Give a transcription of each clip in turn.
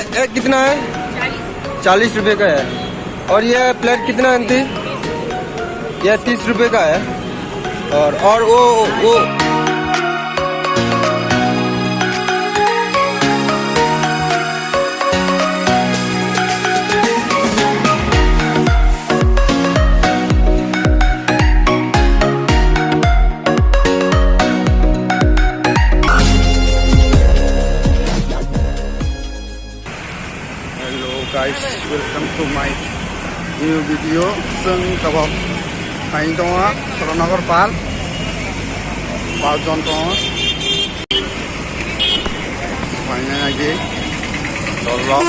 एक कितना है? 40 रुपए का है। और ये प्लेट कितना आंटी? यह 30 रुपए का है। और वो guys, welcome to my new video. Seng tabok kain tonga Saranagor Park. Pajon tonga. Mainnya lagi. Dolok.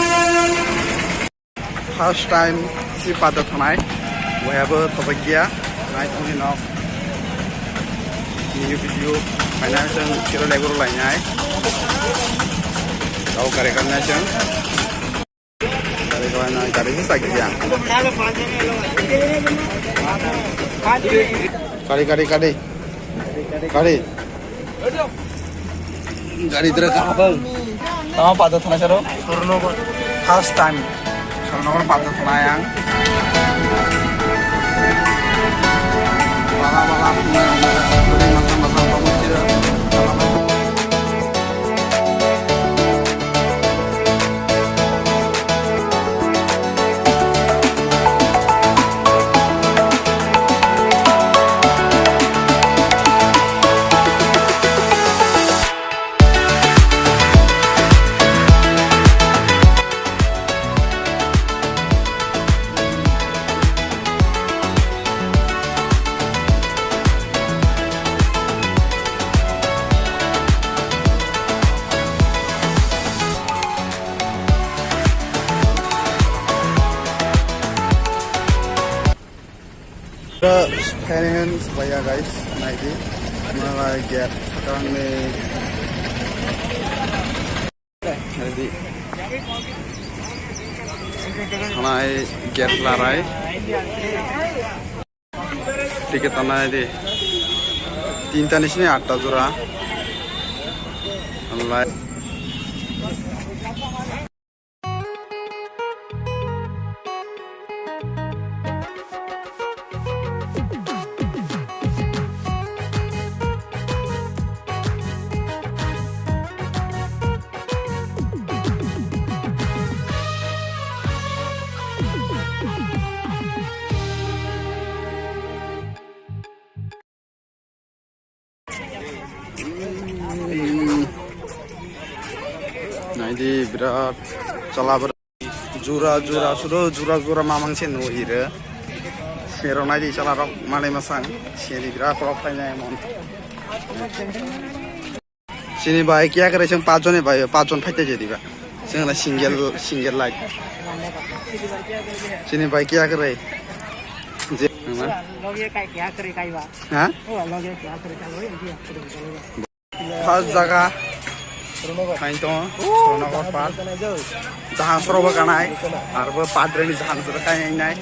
First time si pada thanai. We have a tobagia. Night only now. New video. Mainnya seng kira lebur lainnya. Tahu karekannya seng. Kari ini sakit ya. Kari terus apa? Sama pada tanah cero. Saranagor first time. Saranagor pada tanah yang. Malam masa pemujir. Pengen supaya guys naik malah get sekarang nih jadi naik get larai tiket tanah ini tinta di sini 8 jura online. Nah ini berat salah jura suruh mamang sih nuhir. Sekarang aja salah rok malai masang sini berat rok tanya emon. Sini baik ya kerja yang pajon ya baik pajon pasti jadi pak. Sini ada single light. Sini baik ya kerja. Hah? Pas jaga. Kain tonga Saranagor Park. Jahan soroba kanai. Arba padreni jahan soroba kanai nai.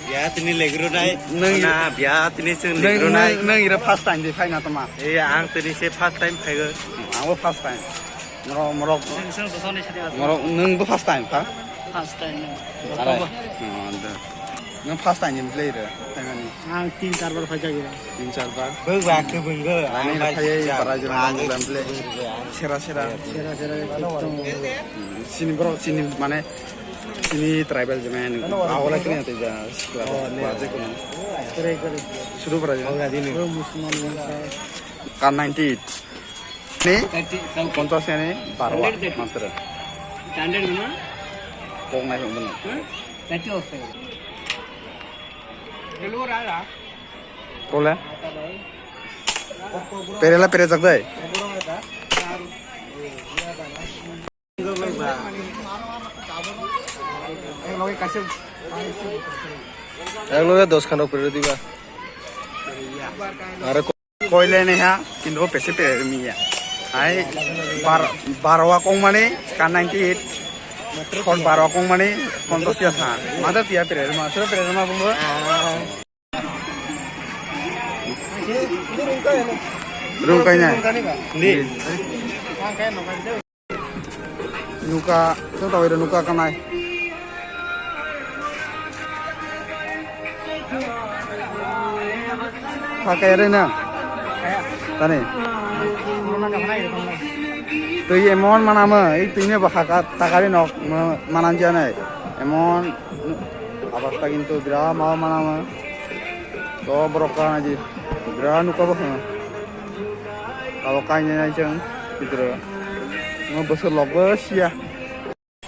Biar ini legro nai. Nah biar ini seng legro Neng nai. ira first time di final teman. Iya, ang tadi saya first time pakai. Aku first time. Merok. Neng bu first time pak? First time. Ada. Neng first time yang play deh. Tangan ni. Ang 3-4 bar pakai gitu. 3-4 bar. Berwak ke bengkel. Ini nak kayak para jalan dalam play. Sera. Sini bro, sini mana? Sini tribal jaman. Awalnya kini ada jah. Wajib kan. Kere. Suruh beraja. Bro Muslim bangsa. Kan 98. Ni kontrasnya ni baru matra. Standard mana? Kong naik mana? Tadi off. Keluar ada. Boleh? Perela jak deh. Loge 10 খান করে দিবা। আরে কইলে নে হ্যাঁ কিন্তু পেছে পেরে মিয়া। I 12 কং মানে কান 98 kon 12 kong mani 50 ya sa mada tia pere ma bungo room kayaknya nuka so tahu itu nuka kanai pakai ada na tani tuh emon mana mah itu ini bahkan takari nok mana aja nih emon apa sekarang itu berapa mau mana mah so brokan aja berapa nuka bah kalau kayaknya aja gitu mau besar lobes ya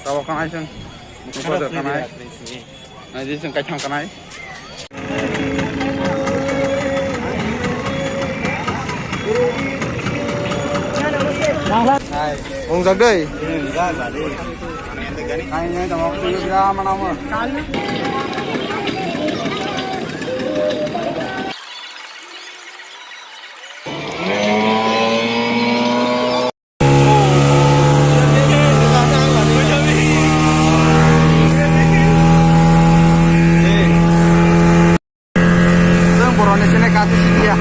kalau kan aja nuka ada kanai nanti sing kacang kanai Hai, ông giặc đây. Này này, tao mau đi ra mà nào mà. Đang bỏ ra trên này cá thì gì à?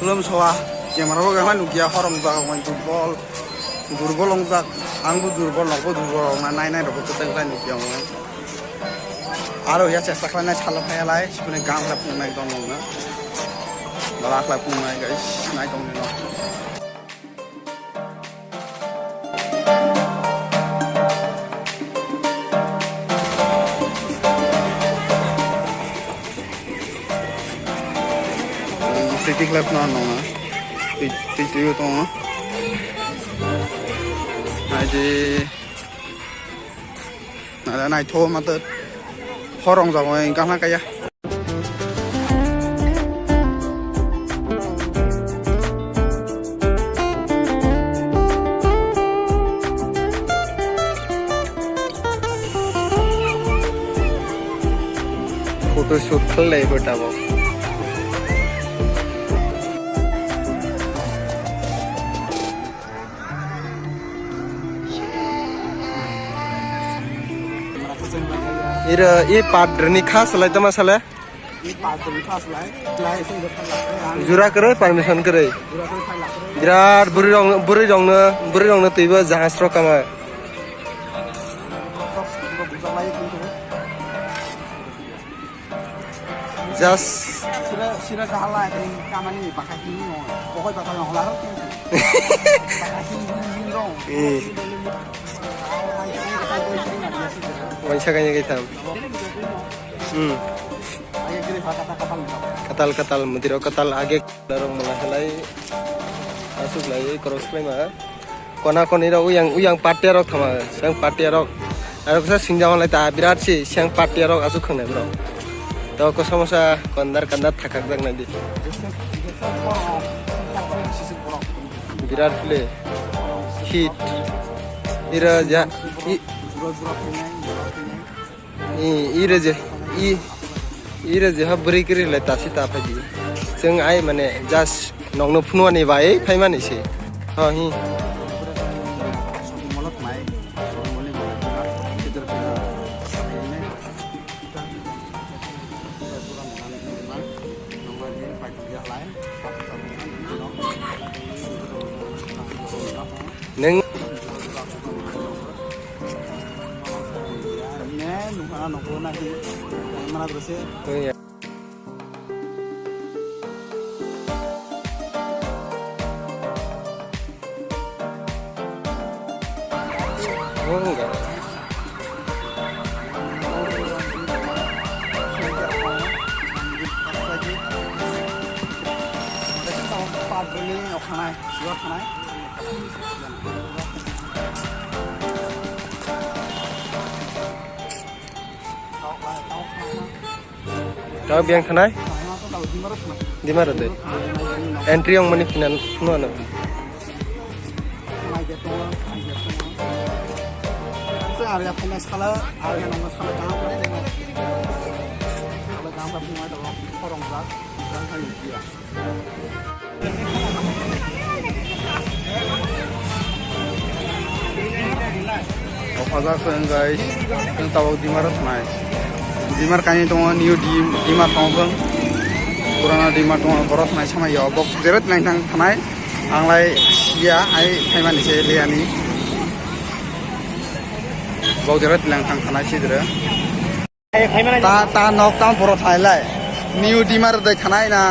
Belum soal, yang mana gua kan nukia orang tak main durbol orang tak, anggu durbol, aku durbol, nai dok kita kan nukia orang. Aro ya cesta kan nai salah kaya lai, sebenarnya gang lah pun naik dong na, balak lah pun naik guys, naik dong na. City Club na no na tiyo to no aje na nai tho ma te horong ja ngoi ka na kaya photo shoot khale beta bo Ira padroni khas lai tama sala padroni khas lai jura kare permission kare birat buri rong na tiba jahas ro kama just sira kahala kamani pakai ini pokoknya pakai yang larang Wansyakanya kita. Katal mutiro katal age darong melahalai masuk lagi cross play mah. Kona konira uyang patia rok thama, sang patia rok. Arok sa singjang lai ta birat si sang patia rok asuk khang bro. To ko samosa kandar thakak bag nadi. Birat play. Hit. Ira ja ira je habri kiri le ta sita phaji jeng ai mane just nongno phunwa ni bai phai mani se ha hi neng mana terus ya? Oh iya. Oh enggak. biang khanai dimana tuh entry yang mana finan mana Area punya skala, area nomor skala jangan pernah dengar. Kalau jangan punya itu orang berat, jangan kali dia. Apa kan guys? Yang tahu di mana naik? Di mana kan itu new di mana tahu bang? Kurang di mana tahu boros naik sama ya. Bok jerat naik nang naik, anglai sia, ay kaiman di sini ani. Bau jerat lang tang tanah sih dera. Ta nok tang poro Thailand. New dimar dek tanah na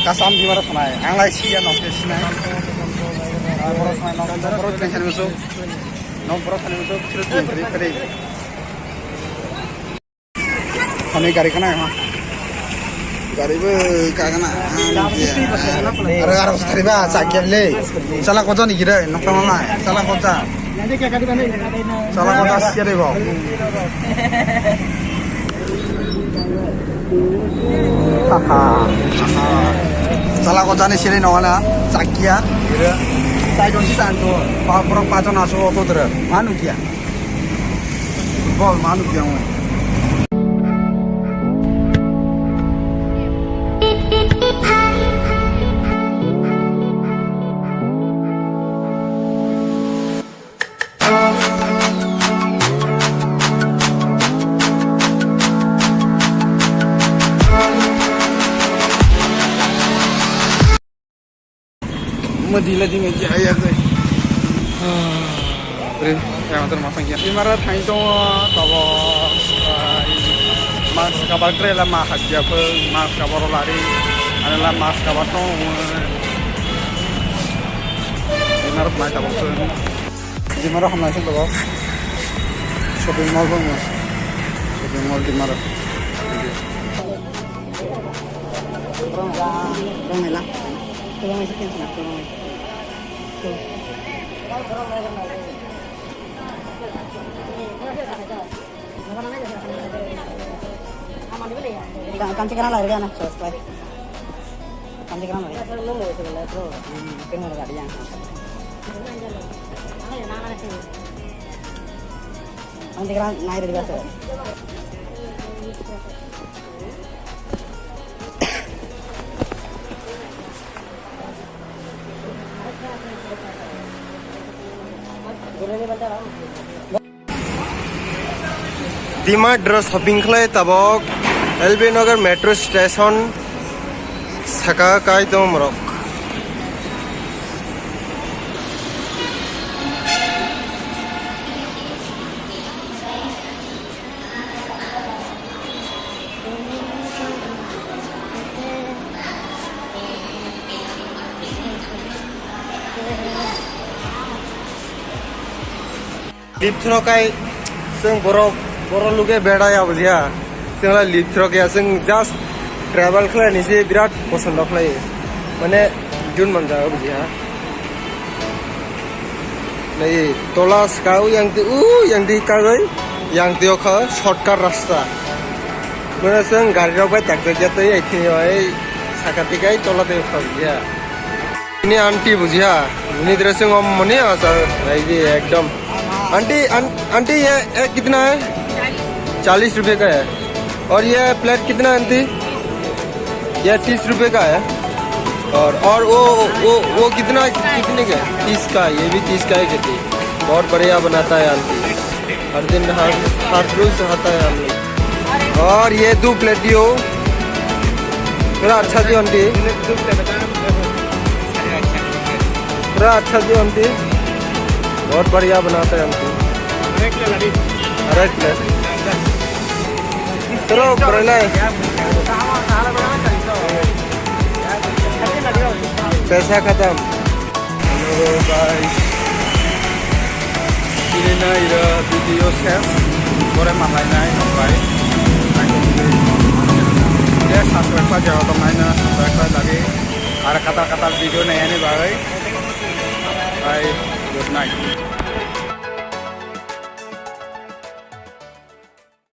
kasam dimar tanah. Anglai sih ya nok sih na. Poro tanah nok poro tension musuh. Nok poro tanah musuh cerut cerut. Kami gari kana ya. Gari be kagana. Ara ara sekali ba sakit le. Salah kota ni kira nok tang mana? Salah kota. Salah kota siapa deh bang? Salah kota ni siapa nama? Sakia. Saya janji santu. Orang pacar nasu auto ter. Manu kia. Bol manu kia. Medila di meja ya guys. Beri, yang termasuk ya. Imarat hanya itu tahu mas kabar keren lah mas aja mas kabar lari, adalah mas kabar tu. Imarat mana tahu tu? Imarat hamil tu tahu. Shopping mall pun, shopping mall Imarat. Orang lah. Tolong masukin sana, tolong. Kancing kerana lari kan, selesai. Kancing kerana lari. Kena lari yang. Kancing kerana naik dari bawah. Dima dress shopping khlai tabok LB Nagar metro station saka kai to morok Lip throw kai sing borok luge beda ya bujia singla lip throw ke sing just travel khle nise birat pasand khle mane jun man ja bujia nei tola skau yang di kai yang tio kha shortcut rasta mane sing gari rok bai tak jate ei thini oi sakati kai tola de kha bujia ini aunty bujia ini dressing om mane asa ei ekdom aunty ये कितना है 40 रुपए का है और ये plate कितना है आंटी ये 30 रुपए का है और वो कितने का 30 का ये भी 30 का है कहती बहुत बढ़िया बनाता है आंटी हर दिन हर रोज आता है हम लोग और ये 2 प्लेट दियो पूरा अच्छा दियो आंटी पूरा अच्छा दियो आंटी बहुत बढ़िया बनाता है हमको रेड प्लेट चलो बरले पैसा खत्म hello guys ini na ida video chef boleh malai sampai ya subscribe aja atau mainnya subscribe lagi ada kata-kata video nih ini bye good night